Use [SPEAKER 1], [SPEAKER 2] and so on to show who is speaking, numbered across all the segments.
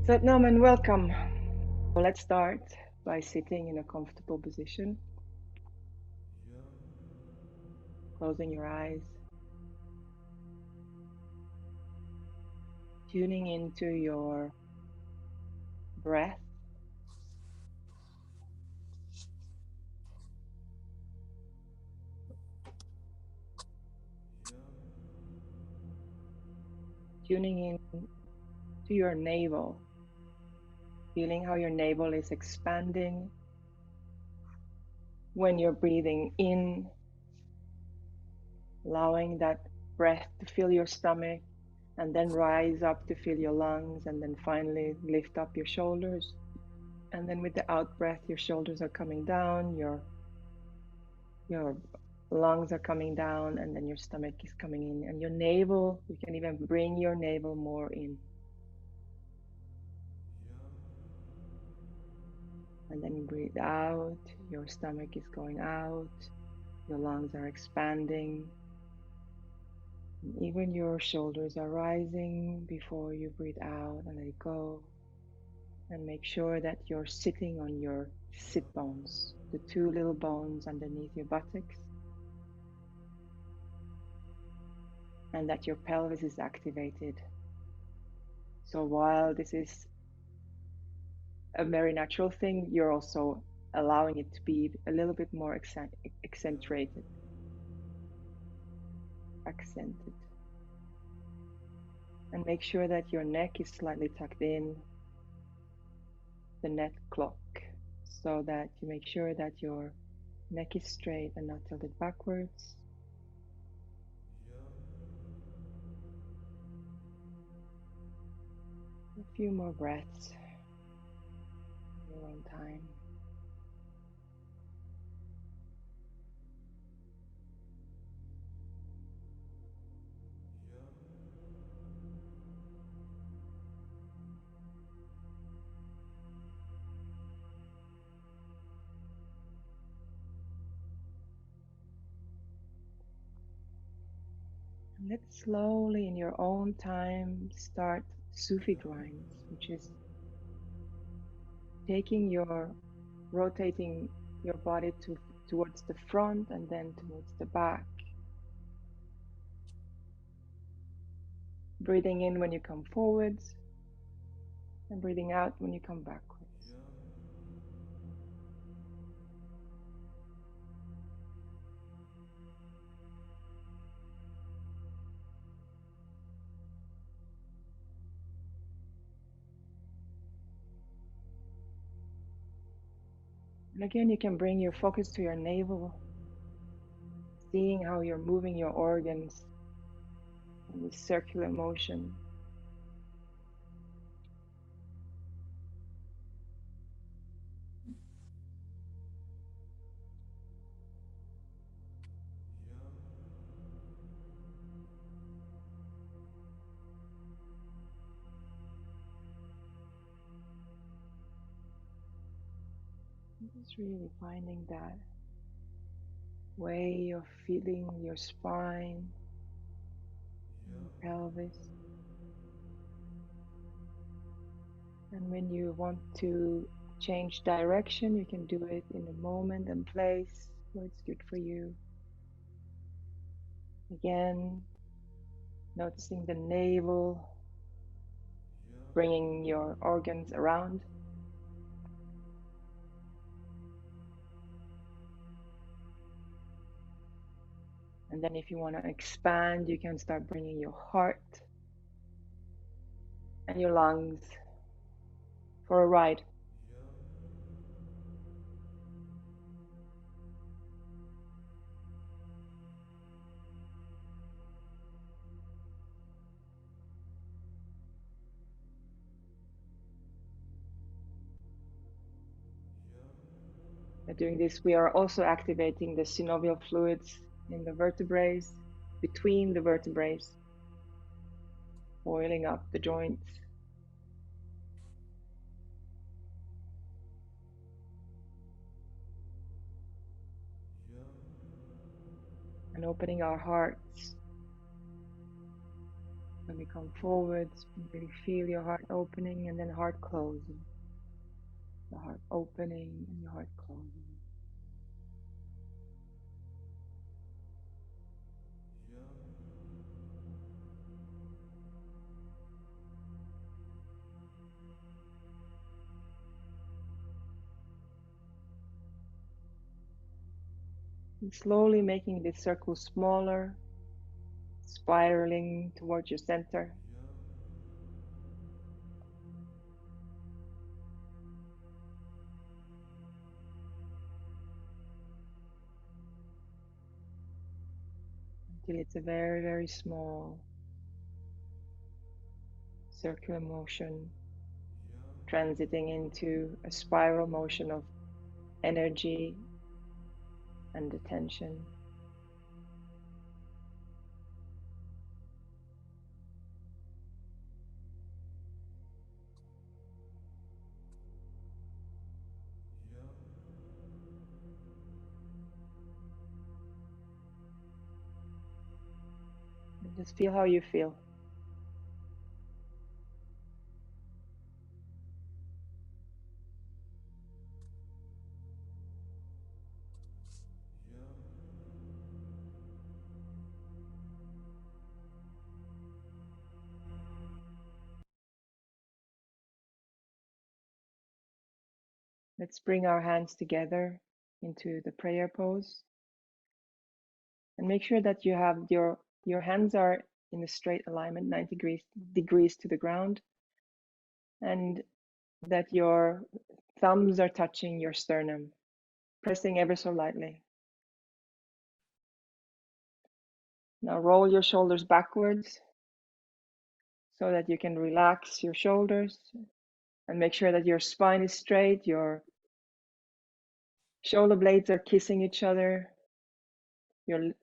[SPEAKER 1] Satnam and welcome. So let's start by sitting in a comfortable position, closing your eyes, tuning into your breath, tuning in to your navel, feeling how your navel is expanding when you're breathing in, allowing that breath to fill your stomach and then rise up to fill your lungs and then finally lift up your shoulders. And then with the out breath, your shoulders are coming down, your lungs are coming down, and then your stomach is coming in, and your navel, you can even bring your navel more in. And then breathe out, your stomach is going out, your lungs are expanding, and even your shoulders are rising before you breathe out and let it go. And make sure that you're sitting on your sit bones, the two little bones underneath your buttocks, and that your pelvis is activated. So while this is a very natural thing, you're also allowing it to be a little bit more accentuated, accented. And make sure that your neck is slightly tucked in, the neck clock, so that you make sure that your neck is straight and not tilted backwards. A few more breaths in your own time. And let's slowly, in your own time, start Sufi grinds, which is taking your rotating your body towards the front and then towards the back. Breathing in when you come forwards and breathing out when you come backwards. And again, you can bring your focus to your navel, seeing how you're moving your organs in this circular motion. Just really finding that way of feeling your spine, your pelvis. And when you want to change direction, you can do it in a moment and place where it's good for you. Again, noticing the navel, bringing your organs around. And then if you want to expand, you can start bringing your heart and your lungs for a ride. By doing this, we are also activating the synovial fluids in the vertebrae, between the vertebrae, oiling up the joints. And opening our hearts When we come forward, really feel your heart opening and then heart closing. The heart opening and your heart closing. And slowly making this circle smaller, spiraling towards your center. Until it's a very, very small circular motion, transiting into a spiral motion of energy and attention. And just feel how you feel. Let's bring our hands together into the prayer pose and make sure that you have your hands are in a straight alignment, 90 degrees to the ground, and that your thumbs are touching your sternum, pressing ever so lightly. Now roll your shoulders backwards so that you can relax your shoulders and make sure that your spine is straight, your shoulder blades are kissing each other, you're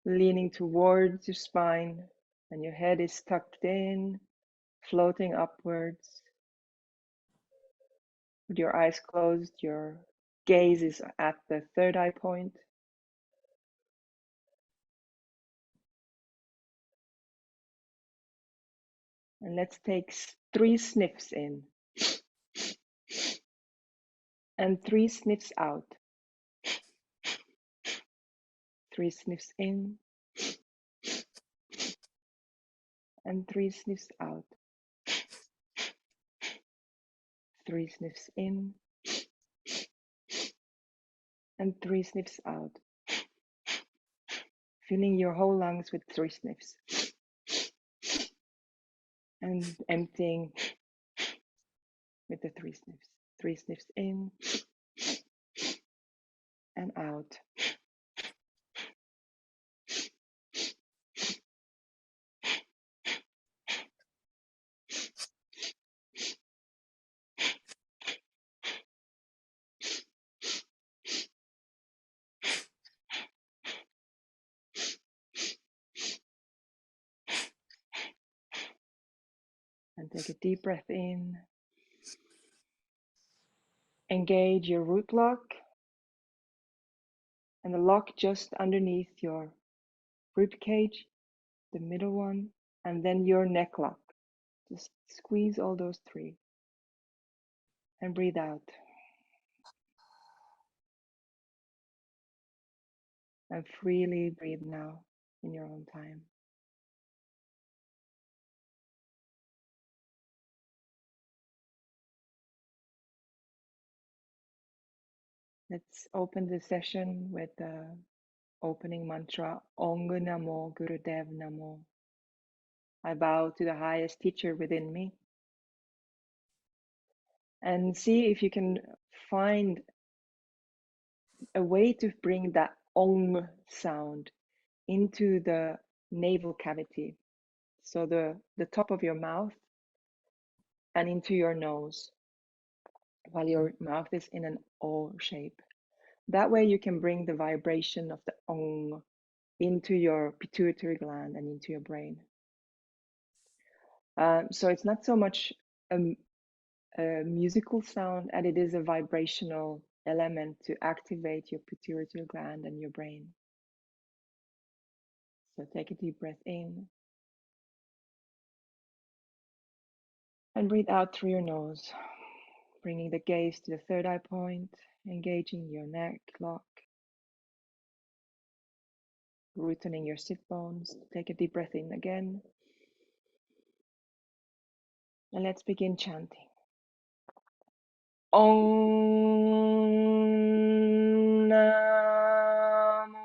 [SPEAKER 1] leaning towards your spine, and your head is tucked in, floating upwards. With your eyes closed, your gaze is at the third eye point. And let's take 3 sniffs in and 3 sniffs out. 3 sniffs in and 3 sniffs out. 3 sniffs in and 3 sniffs out. Filling your whole lungs with 3 sniffs. And emptying with the 3 sniffs. 3 sniffs in and out. And take a deep breath in. Engage your root lock and the lock just underneath your rib cage, the middle one, and then your neck lock. Just squeeze all those 3 and breathe out. And freely breathe now in your own time. Let's open the session with the opening mantra, Ong Namo Gurudev Namo. I bow to the highest teacher within me. And see if you can find a way to bring that Ong sound into the navel cavity. So the top of your mouth and into your nose while your mouth is in an O shape. That way you can bring the vibration of the Ong into your pituitary gland and into your brain. So it's not so much a musical sound as it is a vibrational element to activate your pituitary gland and your brain. So take a deep breath in And breathe out through your nose, bringing the gaze to the third eye point, engaging your neck lock, rooting your sit bones. Take a deep breath in again. And let's begin chanting. Om Namo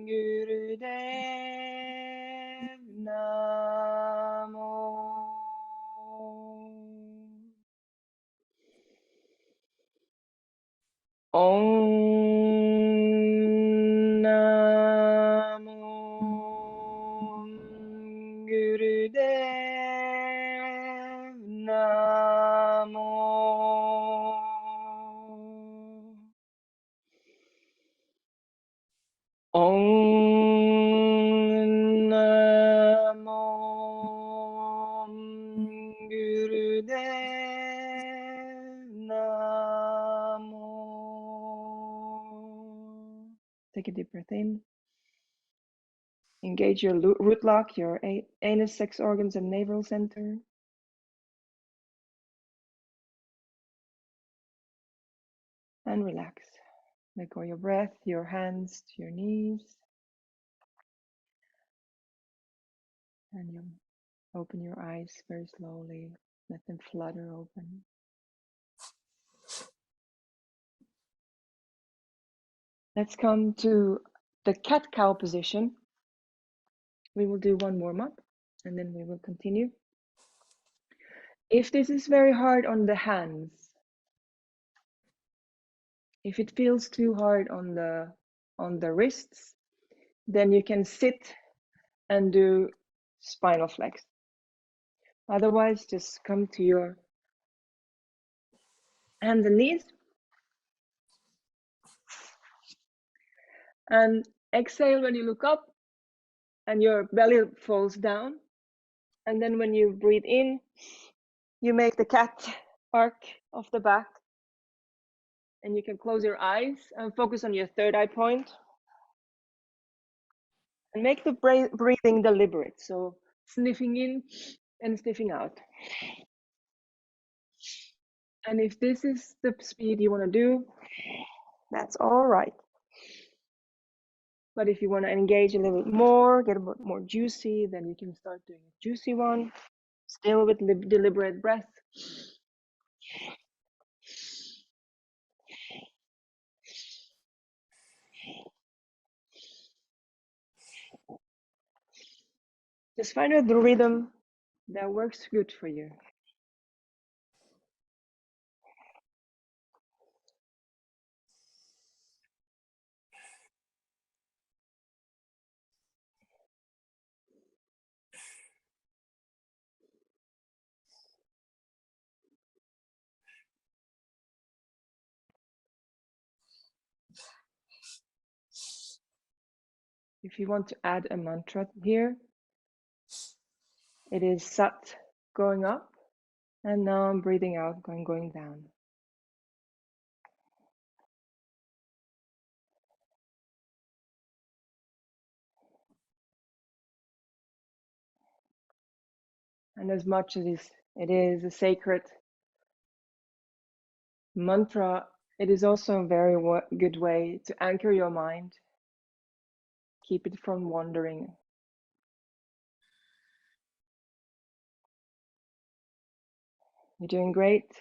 [SPEAKER 1] Gurudev Namo. Om Namo Gurudev Namo. Om Namo Gurudev Namo. Take a deep breath in. Engage your root lock, your anus, sex organs, and navel center. And relax. Let go your breath, your hands to your knees. And you open your eyes very slowly. Let them flutter open. Let's come to the cat-cow position. We will do one warm-up and then we will continue. If this is very hard on the hands, if it feels too hard on the wrists, then you can sit and do spinal flex. Otherwise, just come to your hands and knees and exhale when you look up and your belly falls down. And then when you breathe in, you make the cat arc of the back. And you can close your eyes and focus on your third eye point. And make the breathing deliberate. So sniffing in and sniffing out. And if this is the speed you want to do, that's all right. But if you want to engage a little bit more, get a bit more juicy, then you can start doing a juicy one, still with deliberate breath. Just find out the rhythm that works good for you. If you want to add a mantra here, it is Sat going up, and now I'm breathing out, going down. And as much as it is a sacred mantra, it is also a very good way to anchor your mind, keep it from wandering. You're doing great.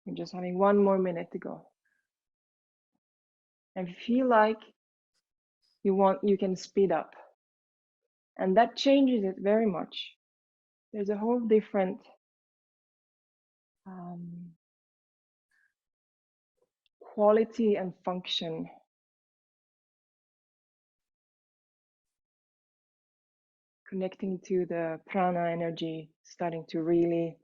[SPEAKER 1] You're just having one more minute to go. And if you feel like you can speed up. And that changes it very much. There's a whole different quality and function connecting to the prana energy, starting to really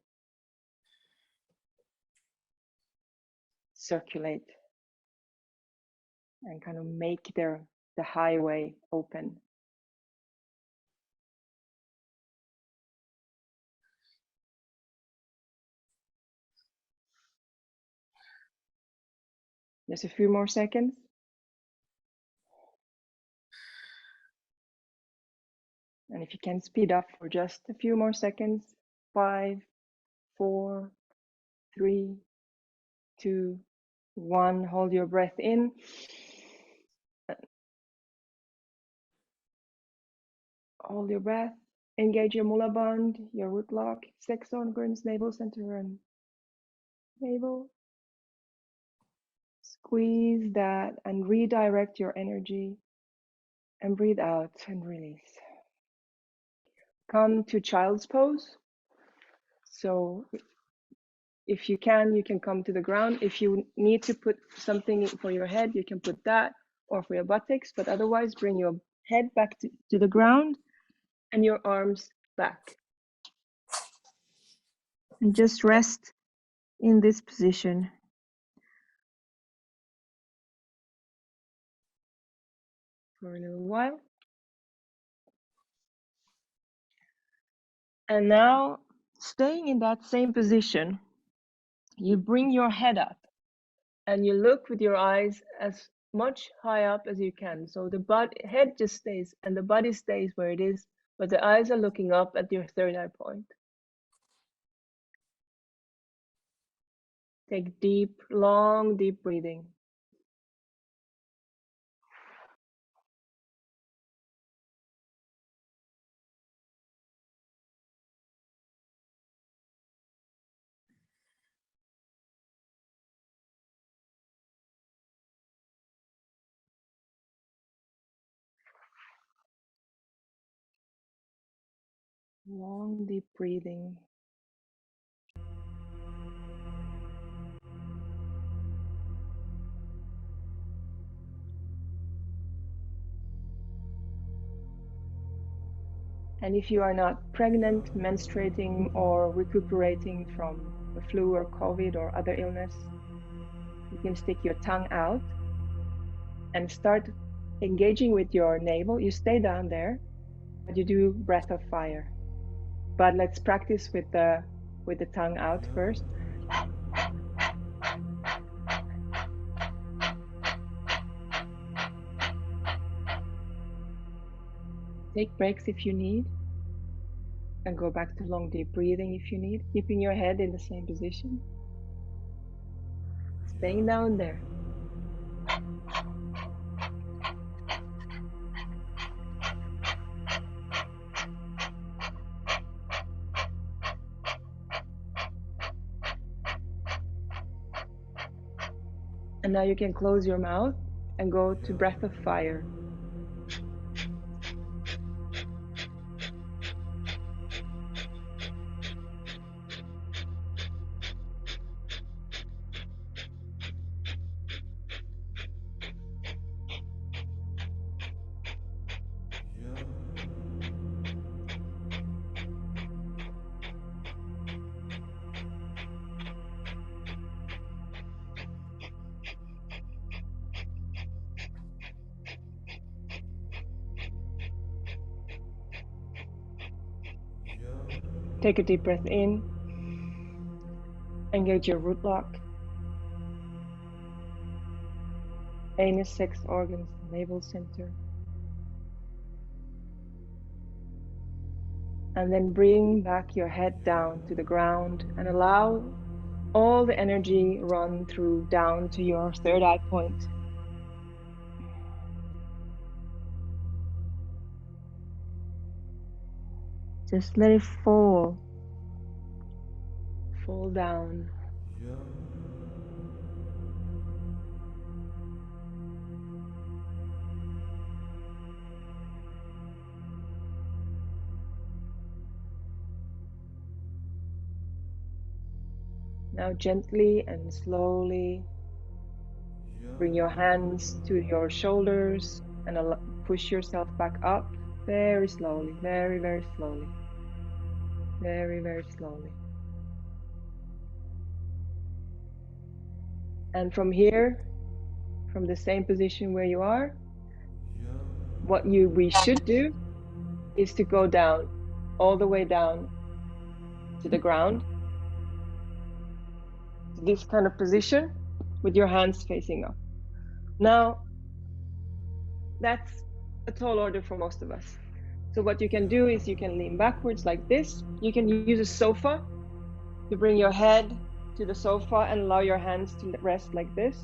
[SPEAKER 1] circulate and kind of make the highway open. Just a few more seconds. And if you can speed up for just a few more seconds, 5, 4, 3, 2, 1. Hold your breath in. Hold your breath. Engage your mula band, your root block, sex organs, navel center, and navel. Squeeze that and redirect your energy. And breathe out and release. Come to child's pose. So if you can come to the ground. If you need to put something for your head, you can put that, or for your buttocks, but otherwise bring your head back to the ground and your arms back. And just rest in this position. For a little while. And now, staying in that same position, you bring your head up and you look with your eyes as much high up as you can. So the head just stays and the body stays where it is, but the eyes are looking up at your third eye point. Take deep, long, deep breathing. Long, deep breathing. And if you are not pregnant, menstruating, or recuperating from the flu or COVID or other illness, you can stick your tongue out and start engaging with your navel. You stay down there, but you do breath of fire. But let's practice with the tongue out first. Take breaks if you need, and go back to long deep breathing if you need, keeping your head in the same position. Staying down there. And now you can close your mouth and go to breath of fire. Take a deep breath in. Engage your root block. Anus, sex organs, navel center. And then bring back your head down to the ground and allow all the energy run through down to your third eye point. Just let it fall. Fall down. Now gently and slowly bring your hands to your shoulders and push yourself back up very slowly, very, very slowly. Very, very slowly. And from here, from the same position where you are, what we should do is to go down, all the way down to the ground, this kind of position with your hands facing up. Now, that's a tall order for most of us.
[SPEAKER 2] So what you can do is you can lean backwards like this. You can use a sofa to bring your head to the sofa and allow your hands to rest like this.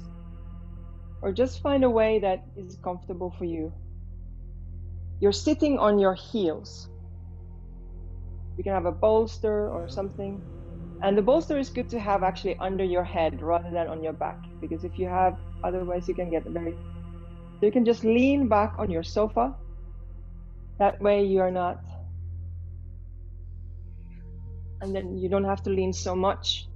[SPEAKER 2] Or just find a way that is comfortable for you. You're sitting on your heels. You can have a bolster or something. And the bolster is good to have actually under your head rather than on your back. Because if you have, otherwise you can get very... So you can just lean back on your sofa. That way you're not... And then you don't have to lean so much.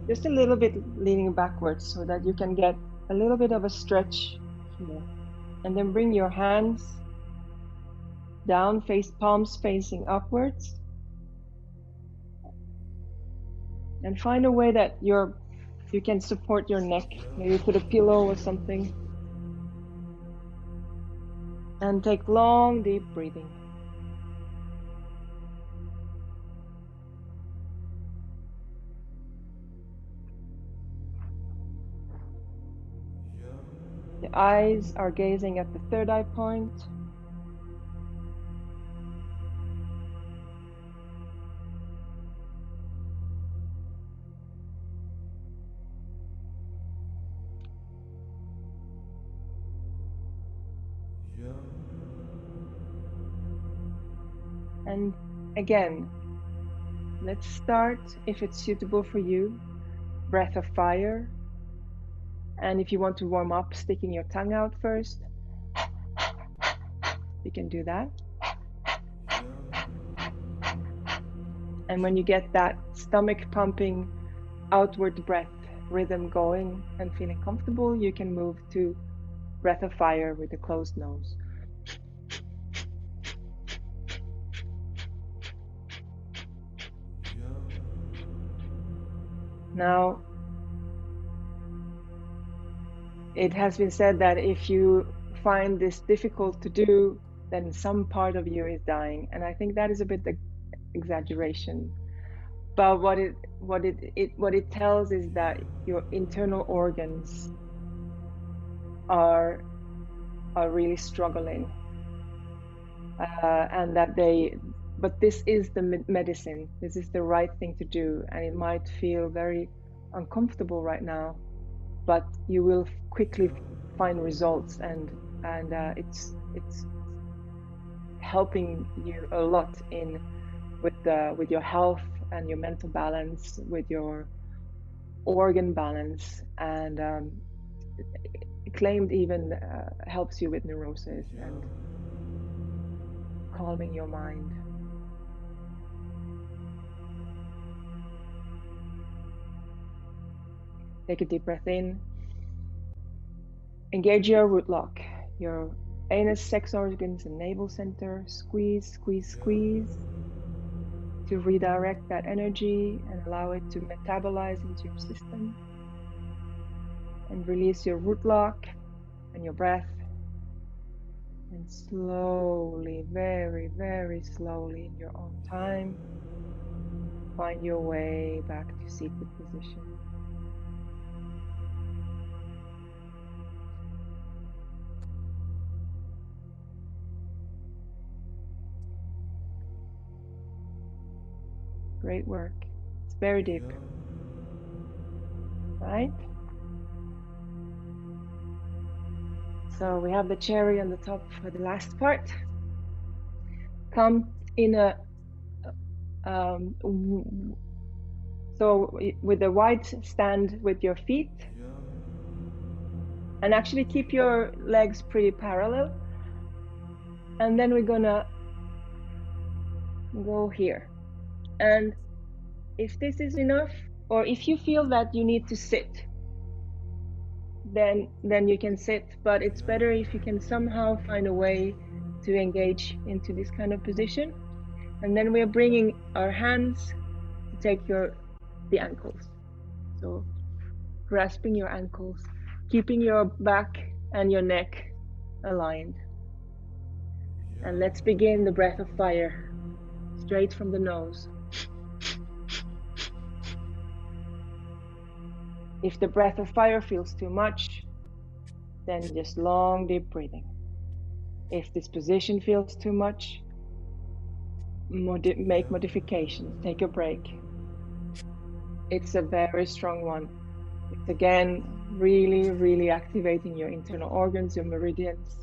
[SPEAKER 2] Just a little bit leaning backwards so that you can get a little bit of a stretch here. And then bring your hands down, palms facing upwards. And find a way that you can support your neck. Maybe put a pillow or something. And take long, deep breathing. The eyes are gazing at the third eye point. And again, let's start, if it's suitable for you, breath of fire. And if you want to warm up, sticking your tongue out first, you can do that. And when you get that stomach pumping outward breath rhythm going and feeling comfortable, you can move to breath of fire with a closed nose. Now, it has been said that if you find this difficult to do, then some part of you is dying. And I think that is a bit exaggeration. But what it tells is that your internal organs are really struggling, and that but this is the medicine. This is the right thing to do, and it might feel very uncomfortable right now, but you will quickly find results, and it's helping you a lot with your health and your mental balance, with your organ balance, and claimed even helps you with neurosis and calming your mind. Take a deep breath in. Engage your root lock, your anus, sex organs, and navel center. Squeeze, squeeze, squeeze to redirect that energy and allow it to metabolize into your system. And release your root lock and your breath. And slowly, very, very slowly, in your own time, find your way back to seated position. Great work. It's very deep. Right? So we have the cherry on the top for the last part. Come in a so with a wide stand with your feet, and actually keep your legs pretty parallel. And then we're gonna go here. And if this is enough, or if you feel that you need to sit, then you can sit, but it's better if you can somehow find a way to engage into this kind of position. And then we're bringing our hands to take the ankles. So grasping your ankles, keeping your back and your neck aligned. And let's begin the breath of fire, straight from the nose. If the breath of fire feels too much, then just long, deep breathing. If this position feels too much, make modifications, take a break. It's a very strong one. It's again really, really activating your internal organs, your meridians.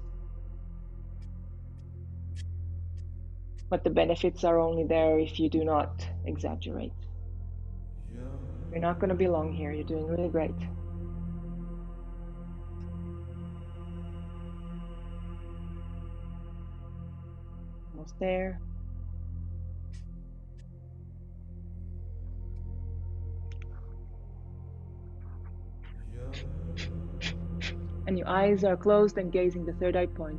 [SPEAKER 2] But the benefits are only there if you do not exaggerate. You're not going to be long here. You're doing really great. Almost there. And your eyes are closed and gazing the third eye point.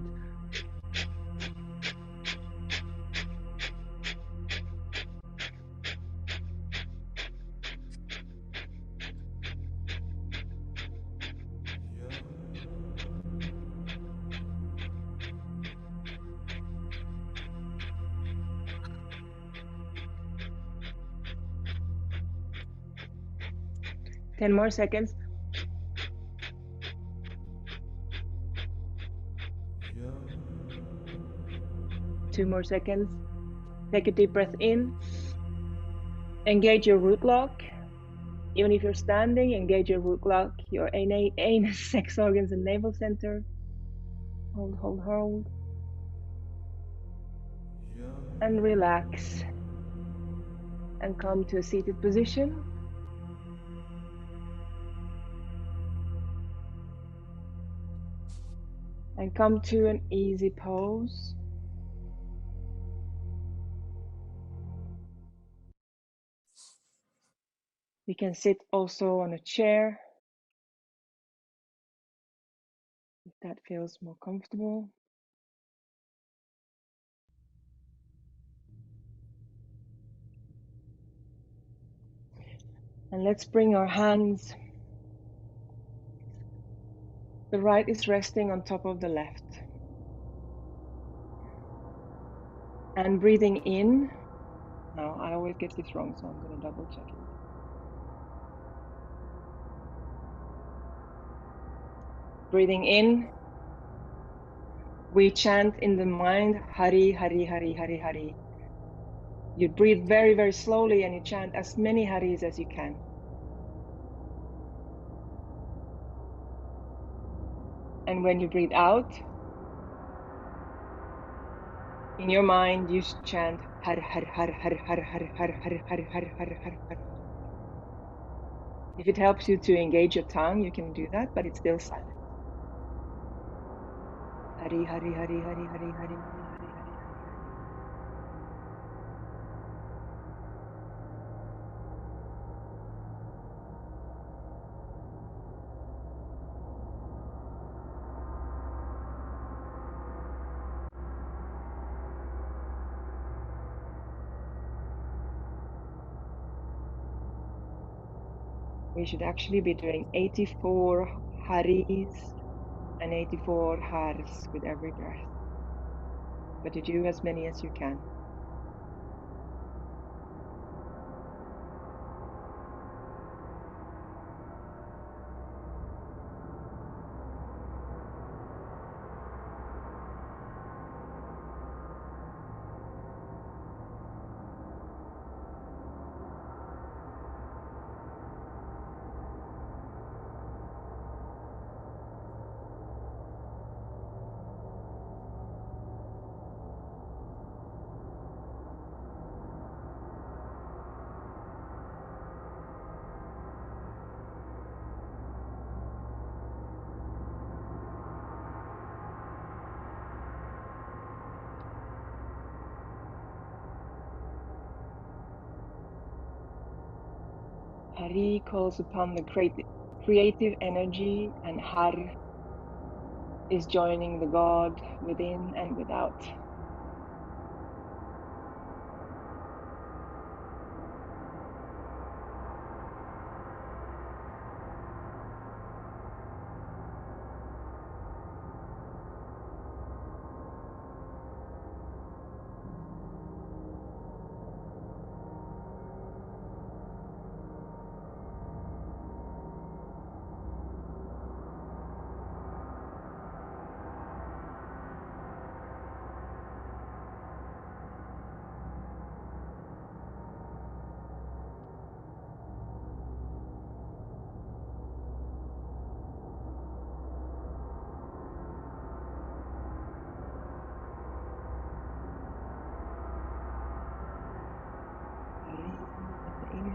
[SPEAKER 2] Ten more seconds. Two more seconds. Take a deep breath in. Engage your root lock. Even if you're standing, engage your root lock, your anus, sex organs, and navel center. Hold, hold, hold. And relax. And come to a seated position. And come to an easy pose. You can sit also on a chair if that feels more comfortable. And let's bring our hands. The right is resting on top of the left. And breathing in. Now, I always get this wrong, so I'm going to double check it. Breathing in, we chant in the mind, Hari, Hari, Hari, Hari, Hari. You breathe very, very slowly and you chant as many Haris as you can. And when you breathe out, in your mind, you chant Har, Har, Har, Har, Har, Har, Har, Har, Har, Har, Har, Har, Har. If it helps you to engage your tongue, you can do that, but it's still silent. Hari, Hari, Hari, Hari, Hari, Hari, Hari, Hari. We should actually be doing 84 Haris and 84 Hars with every breath. But you do as many as you can. Hari calls upon the creative energy, and Har is joining the God within and without.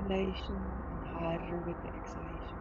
[SPEAKER 1] inhalation and harder with the exhalation.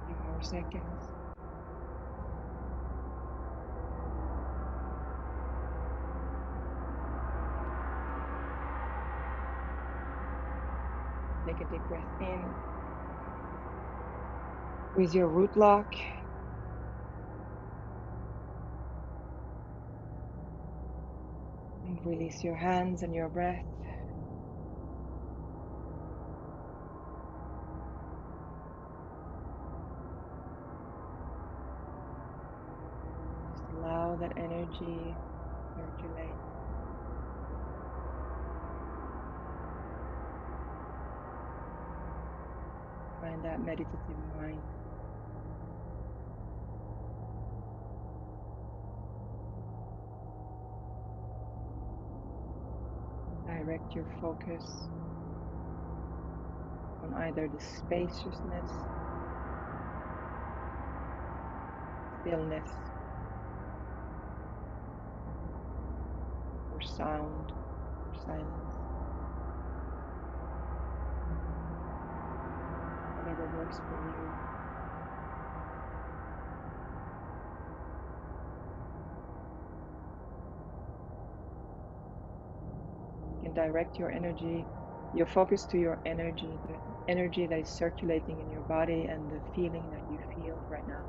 [SPEAKER 1] Few more seconds. Take a deep breath in with your root lock and release your hands and your breath. Just allow that energy to circulate. Find that meditative mind. Direct your focus on either the spaciousness, stillness, or sound, or silence, whatever works for you. You can direct your energy, your focus to your energy, the energy that is circulating in your body and the feeling that you feel right now.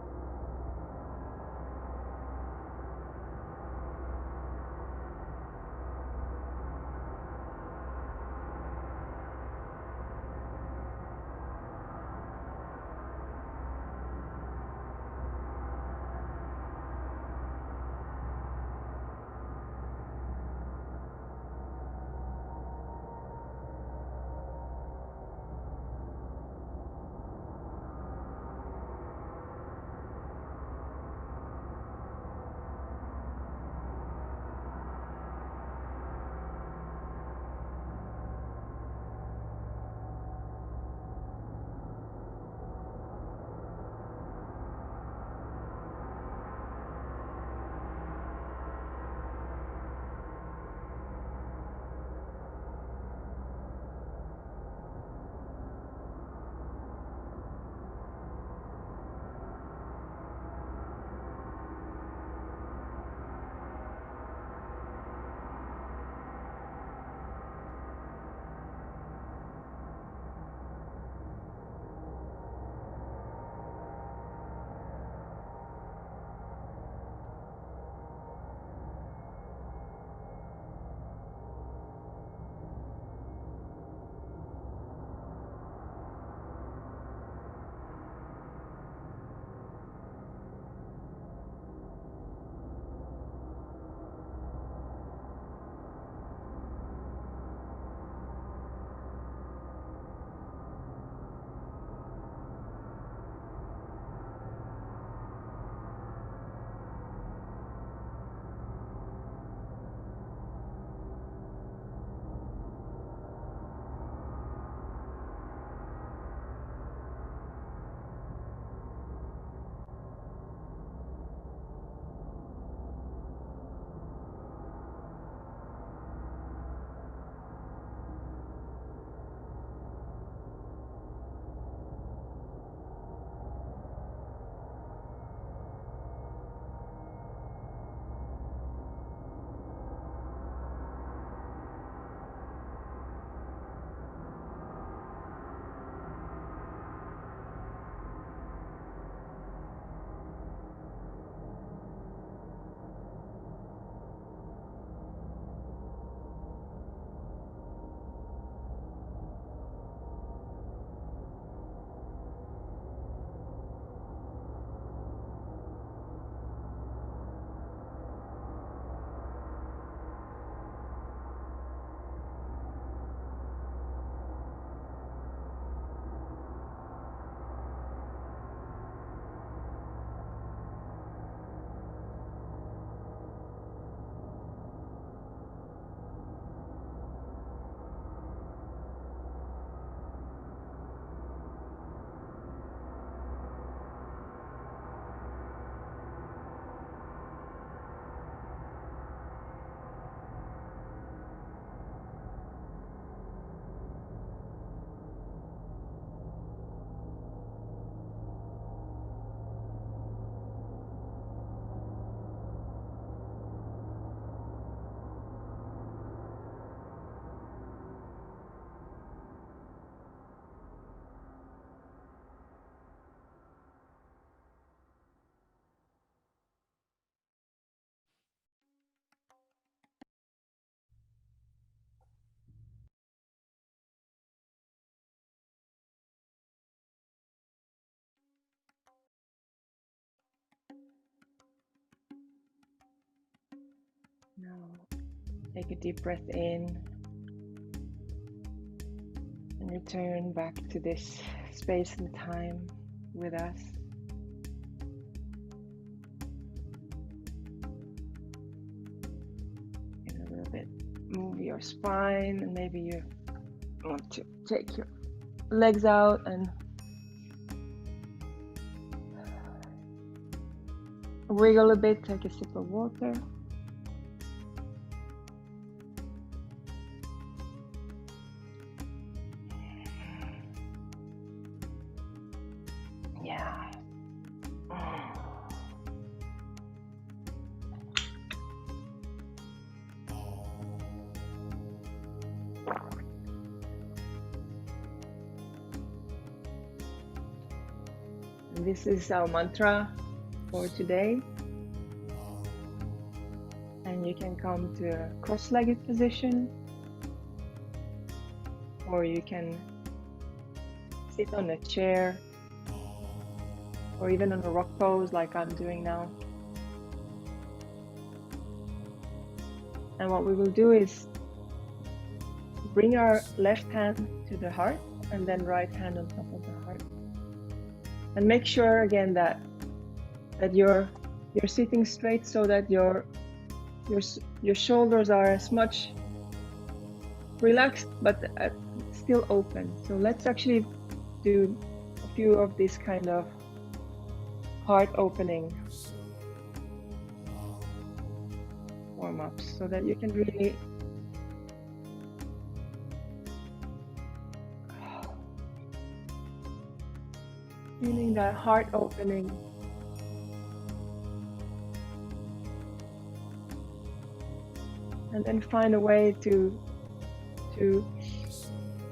[SPEAKER 1] Now, take a deep breath in and return back to this space and time with us. And a little bit move your spine, and maybe you want to take your legs out and wiggle a bit, take a sip of water. Yeah. And this is our mantra for today. And you can come to a cross-legged position, or you can sit on a chair, or even on a rock pose like I'm doing now. And what we will do is bring our left hand to the heart and then right hand on top of the heart. And make sure again that you're sitting straight so that your shoulders are as much relaxed but still open. So let's actually do a few of these kind of heart opening warm-ups so that you can really feeling that heart opening. And then find a way to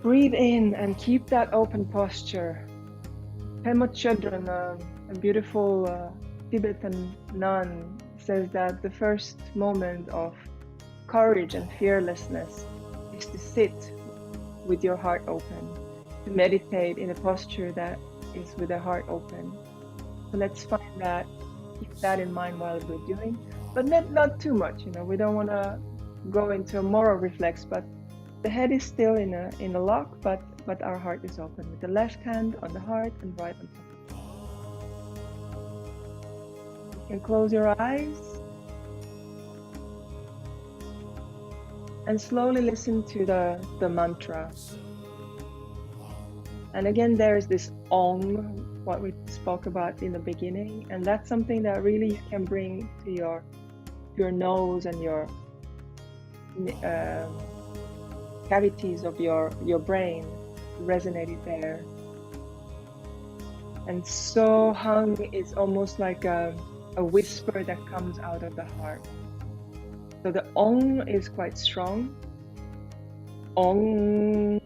[SPEAKER 1] breathe in and keep that open posture. Pema Chodron, a beautiful Tibetan nun, says that the first moment of courage and fearlessness is to sit with your heart open, to meditate in a posture that is with the heart open. So let's find that, keep that in mind while we're doing, but not too much. We don't want to go into a moral reflex, but the head is still in a lock, but our heart is open with the left hand on the heart and right on top. You can close your eyes and slowly listen to the mantra. And again, there's this Ong, what we spoke about in the beginning, and that's something that really you can bring to your nose and your cavities of your brain, resonate it there. And So Hung is almost like a whisper that comes out of the heart. So the Ong is quite strong. Ong.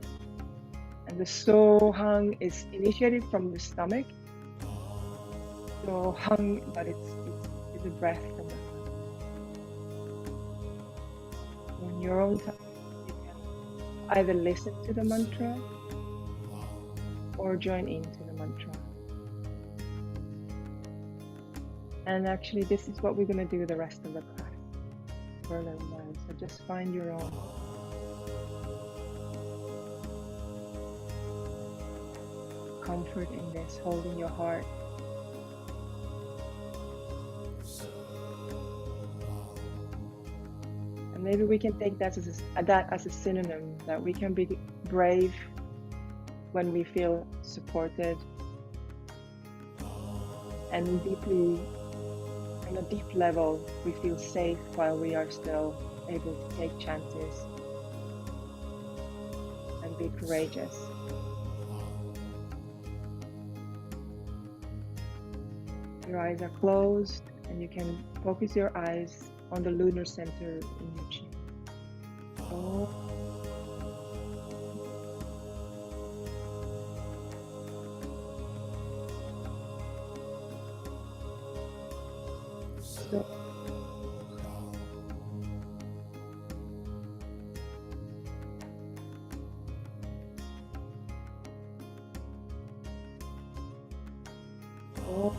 [SPEAKER 1] And the So Hung is initiated from the stomach. So Hung, but it's a breath from the heart. On your own time, you can either listen to the mantra or join into the mantra. And actually, this is what we're going to do the rest of the class for a little while. So just find your own comfort in this, holding your heart. And maybe we can take that as a synonym, that we can be brave when we feel supported, and deeply, on a deep level, we feel safe while we are still able to take chances and be courageous. Your eyes are closed and you can focus your eyes on the lunar center in your chin. Oh. So. Oh.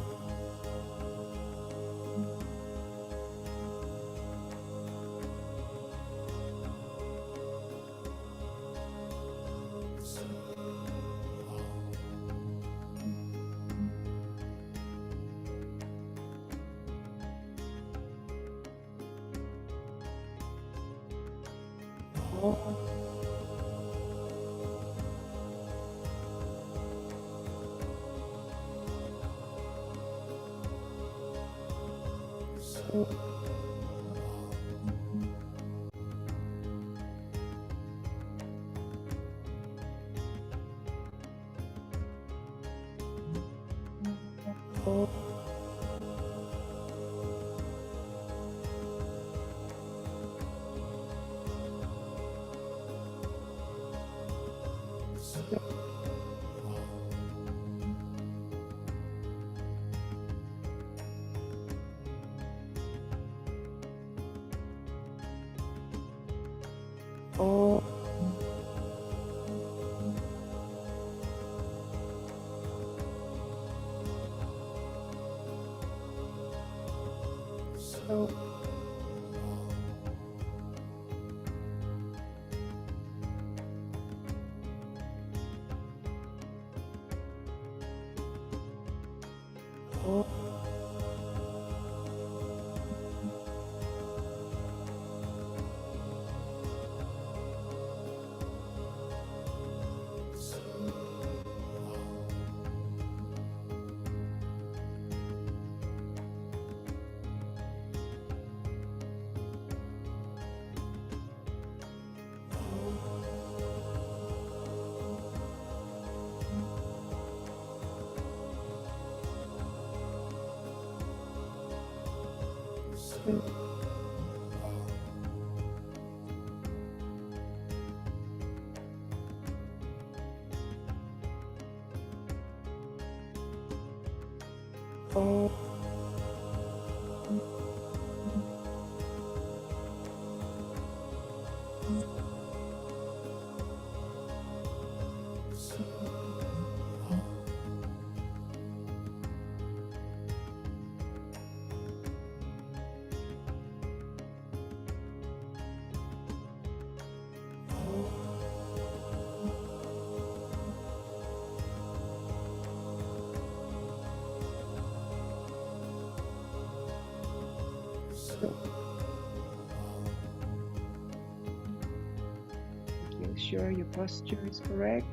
[SPEAKER 1] Making sure your posture is correct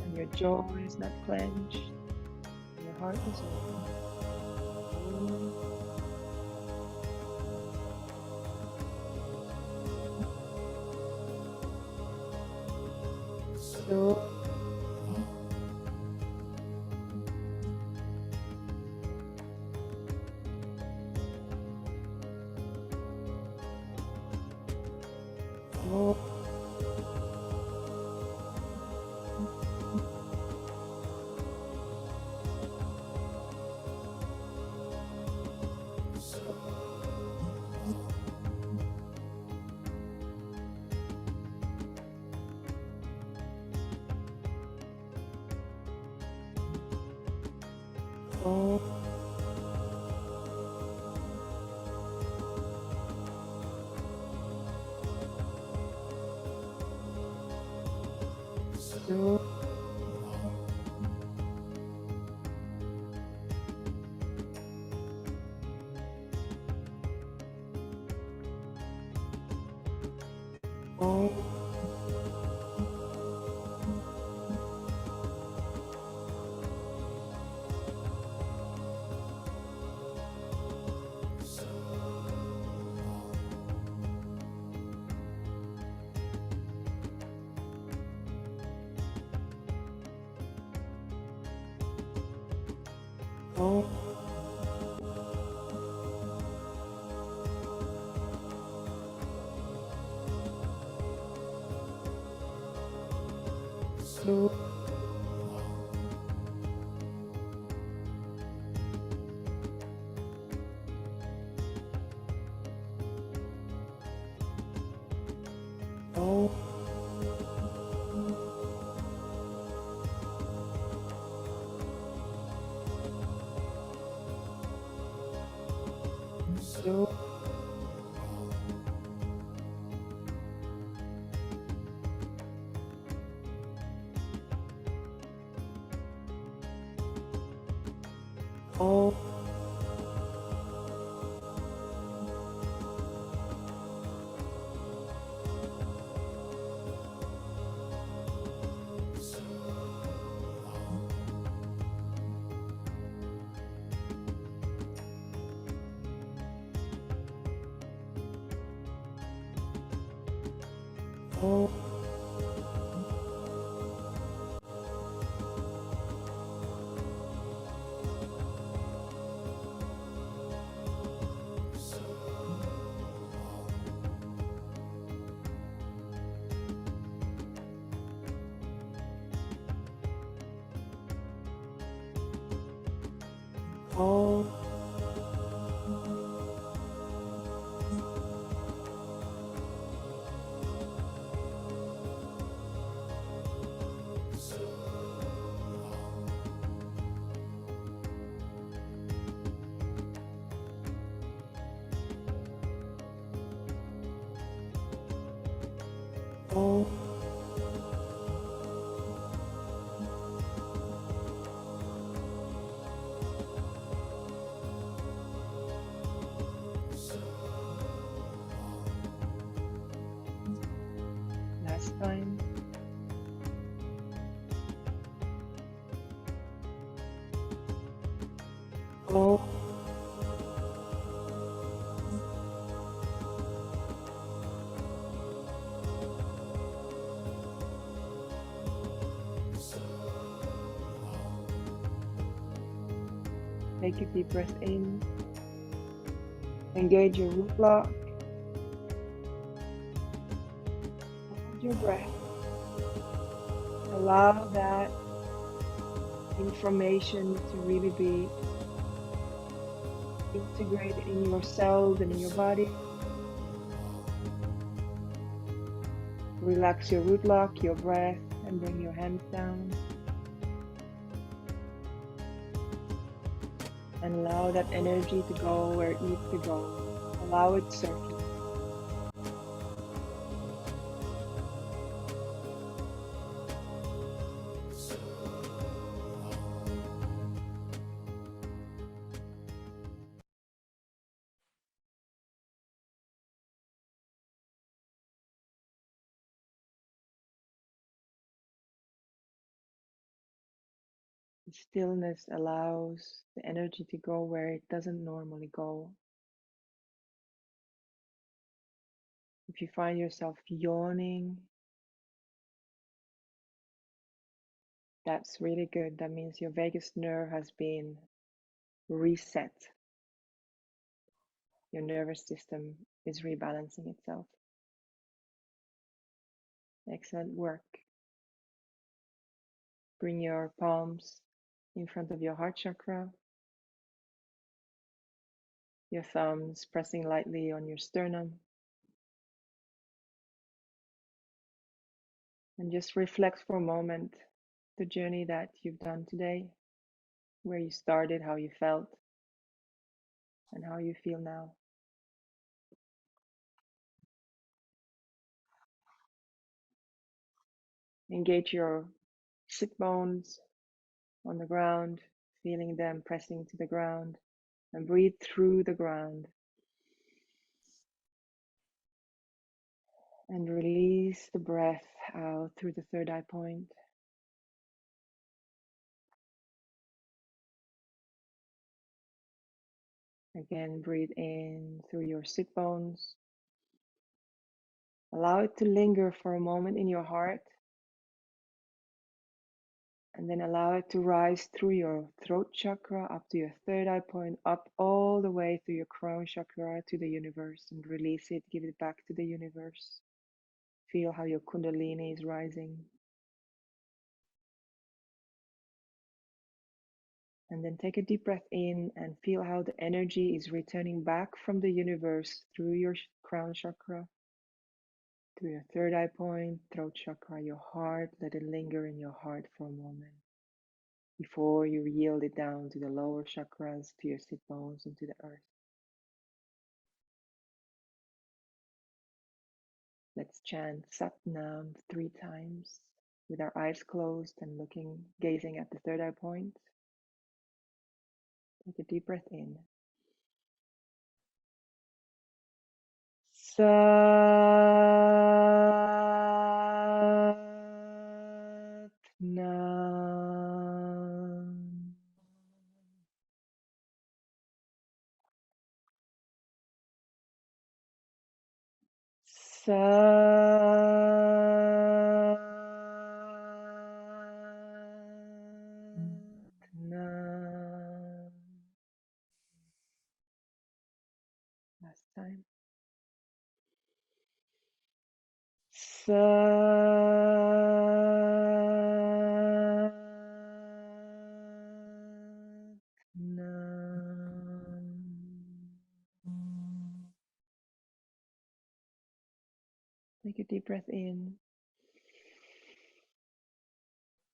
[SPEAKER 1] and your jaw is not clenched and your heart is open. So Om. Om. Om. Last time. Om. Take a deep breath in. Engage your root block. Hold your breath. Allow that information to really be integrated in your cells and in your body. Relax your root block, your breath, and bring your hands down. And allow that energy to go where it needs to go. Allow it to circulate. The stillness allows the energy to go where it doesn't normally go. If you find yourself yawning, that's really good. That means your vagus nerve has been reset. Your nervous system is rebalancing itself. Excellent work. Bring your palms in front of your heart chakra, your thumbs pressing lightly on your sternum. And just reflect for a moment the journey that you've done today, where you started, how you felt, and how you feel now. Engage your sit bones on the ground, feeling them pressing to the ground, and breathe through the ground. And release the breath out through the third eye point. Again, breathe in through your sit bones. Allow it to linger for a moment in your heart, and then allow it to rise through your throat chakra up to your third eye point, up all the way through your crown chakra to the universe, and release it, give it back to the universe. Feel how your Kundalini is rising. And then take a deep breath in and feel how the energy is returning back from the universe through your crown chakra, through your third eye point, throat chakra, your heart. Let it linger in your heart for a moment before you yield it down to the lower chakras, to your sit bones, and to the earth. Let's chant Sat Nam 3 times with our eyes closed and gazing at the third eye point. Take a deep breath in. Sat Nam. Sat Last time. Take a deep breath in.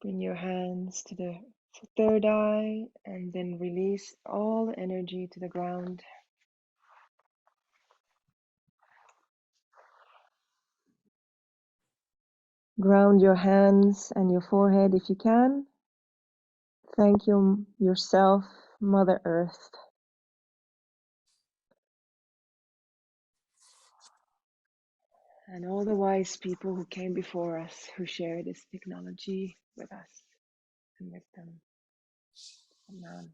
[SPEAKER 1] Bring your hands to the third eye and then release all the energy to the ground. Ground your hands and your forehead if you can. Thank yourself, Mother Earth. And all the wise people who came before us, who shared this technology with us and wisdom. Amen.